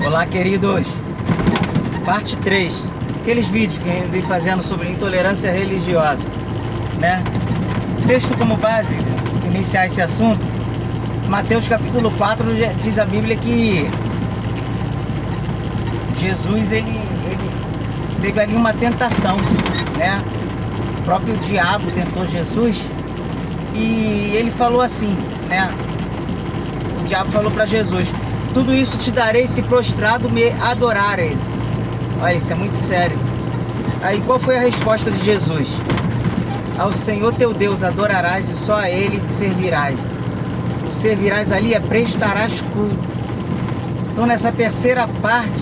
Olá, queridos. Parte 3. Aqueles vídeos que eu andei fazendo sobre intolerância religiosa, né? Texto como base, iniciar esse assunto. Mateus capítulo 4 diz a Bíblia que Jesus, ele teve ali uma tentação, né? O próprio diabo tentou Jesus e ele falou assim, né? O diabo falou para Jesus: tudo isso te darei se prostrado me adorares. Olha, isso é muito sério. Aí qual foi a resposta de Jesus? Ao Senhor teu Deus adorarás e só a Ele servirás. O servirás ali é prestarás culto. Então nessa terceira parte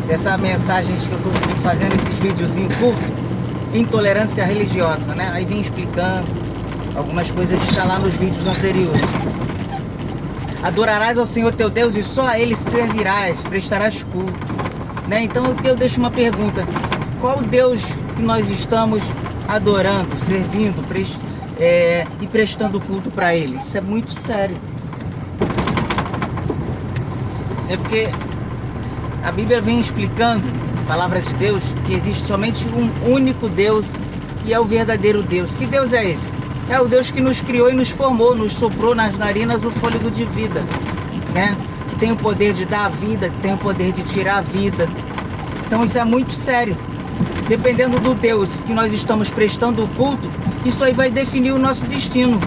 dessa mensagem que eu estou fazendo, esses videozinhos curtos, intolerância religiosa, né? Aí vim explicando algumas coisas que está lá nos vídeos anteriores. Adorarás ao Senhor teu Deus e só a Ele servirás, prestarás culto, né? Então eu deixo uma pergunta: qual Deus que nós estamos adorando, servindo e prestando culto para Ele? Isso é muito sério. É porque a Bíblia vem explicando, a palavra de Deus, que existe somente um único Deus e é o verdadeiro Deus. Que Deus é esse? É o Deus que nos criou e nos formou, nos soprou nas narinas o fôlego de vida, né? Que tem o poder de dar a vida, que tem o poder de tirar a vida. Então isso é muito sério. Dependendo do Deus que nós estamos prestando o culto, isso aí vai definir o nosso destino,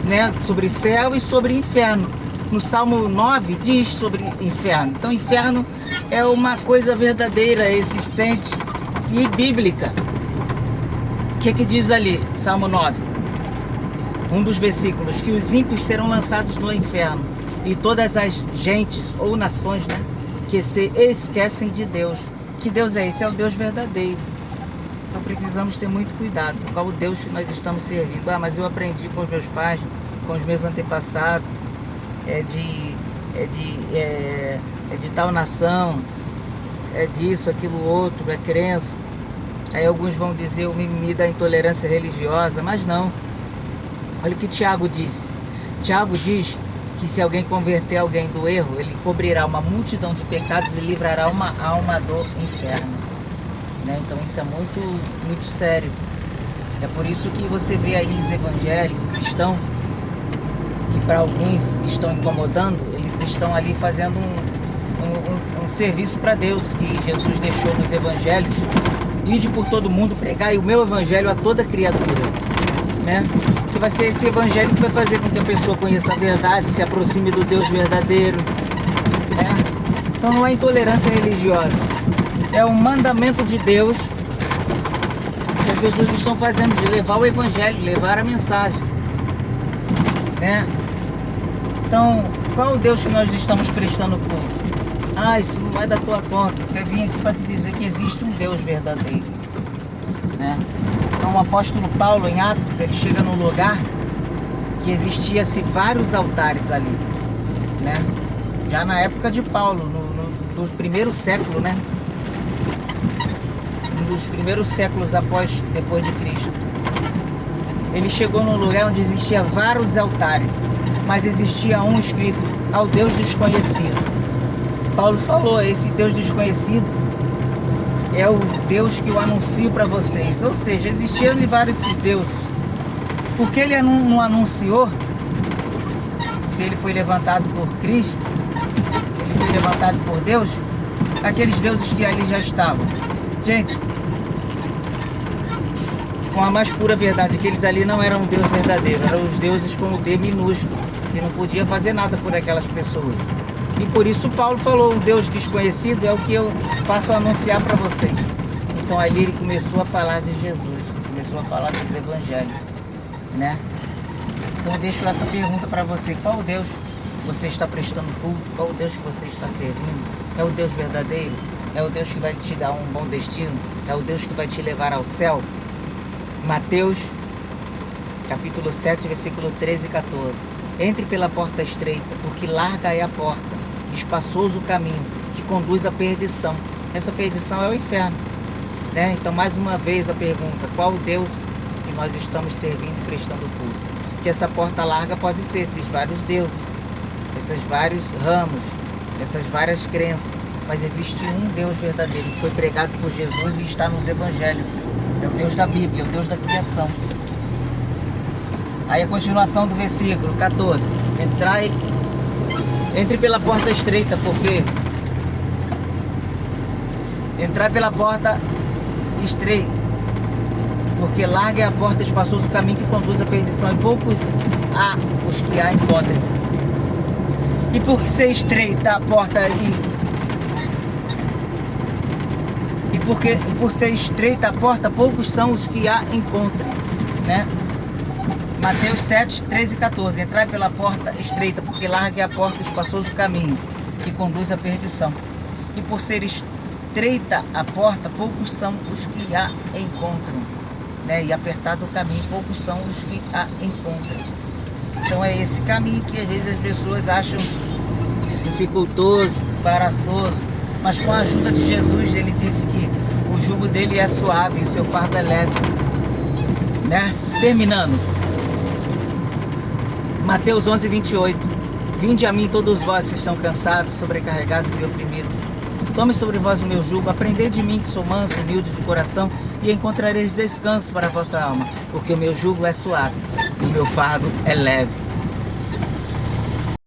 né? Sobre céu e sobre inferno. No Salmo 9 diz sobre inferno. Então inferno é uma coisa verdadeira, existente e bíblica. O que diz ali, Salmo 9? Um dos versículos: que os ímpios serão lançados no inferno e todas as gentes ou nações, né, que se esquecem de Deus. Que Deus é esse? É o Deus verdadeiro. Então precisamos ter muito cuidado. Qual o Deus que nós estamos servindo? Ah, mas eu aprendi com os meus pais, com os meus antepassados, é de tal nação, é disso, aquilo outro, é crença. Aí alguns vão dizer o mimimi da intolerância religiosa, mas não. Olha o que Tiago disse. Tiago diz que se alguém converter alguém do erro, ele cobrirá uma multidão de pecados e livrará uma alma do inferno, né? Então isso é muito, muito sério. É por isso que você vê aí os evangélicos, cristãos, que para alguns estão incomodando, eles estão ali fazendo um serviço para Deus, que Jesus deixou nos evangelhos: ide por todo mundo, pregai o meu evangelho a toda criatura, né? Que vai ser esse evangelho que vai fazer com que a pessoa conheça a verdade, se aproxime do Deus verdadeiro, né? Então não é intolerância religiosa, é um mandamento de Deus que as pessoas estão fazendo, de levar o evangelho, levar a mensagem, né? Então qual o Deus que nós estamos prestando culto? Ah, isso não é da tua conta. Eu vim aqui para te dizer que existe um Deus verdadeiro, né? Então o apóstolo Paulo, em Atos, ele chega num lugar que existia-se vários altares ali, né? Já na época de Paulo, no primeiro século, né? Um dos primeiros séculos depois de Cristo. Ele chegou num lugar onde existia vários altares, mas existia um escrito: ao Deus desconhecido. Paulo falou: esse Deus desconhecido é o Deus que eu anuncio para vocês. Ou seja, existiam vários deuses. Por que ele não anunciou? Se ele foi levantado por Cristo, se ele foi levantado por Deus, aqueles deuses que ali já estavam. Gente, com a mais pura verdade, aqueles ali não eram um Deus verdadeiro, eram os deuses com o D minúsculo, que não podia fazer nada por aquelas pessoas. E por isso Paulo falou: um Deus desconhecido é o que eu passo a anunciar para vocês. Então ali ele começou a falar de Jesus, começou a falar dos evangelhos, né? Então eu deixo essa pergunta para você: qual Deus você está prestando culto? Qual o Deus que você está servindo? É o Deus verdadeiro? É o Deus que vai te dar um bom destino? É o Deus que vai te levar ao céu? Mateus capítulo 7, versículo 13 e 14. Entre pela porta estreita, porque larga é a porta, espaçoso o caminho que conduz à perdição. Essa perdição é o inferno, né? Então mais uma vez a pergunta: qual Deus que nós estamos servindo e prestando culto? Que essa porta larga pode ser esses vários deuses, esses vários ramos, essas várias crenças. mas existe um Deus verdadeiro, que foi pregado por Jesus e está nos evangelhos. É o Deus da Bíblia, é o Deus da criação. Aí a continuação do versículo 14. Entre pela porta estreita, porque entrai pela porta estreita, porque larga é a porta, espaçoso o caminho que conduz à perdição, e poucos há os que a encontrem. E por ser estreita a porta por ser estreita a porta, poucos são os que a encontrem, né? Mateus 7, 13 e 14. Entrai pela porta estreita, porque larga é a porta, espaçoso o caminho que conduz à perdição. E por ser estreita a porta, poucos são os que a encontram, né? E apertado o caminho, poucos são os que a encontram. Então é esse caminho que às vezes as pessoas acham dificultoso, embaraçoso, mas com a ajuda de Jesus, ele disse que o jugo dele é suave, o seu fardo é leve, né? Terminando, Mateus 11, 28. Vinde a mim todos vós que estão cansados, sobrecarregados e oprimidos. Tome sobre vós o meu jugo, aprendei de mim que sou manso, humilde de coração, e encontrareis descanso para a vossa alma, porque o meu jugo é suave e o meu fardo é leve.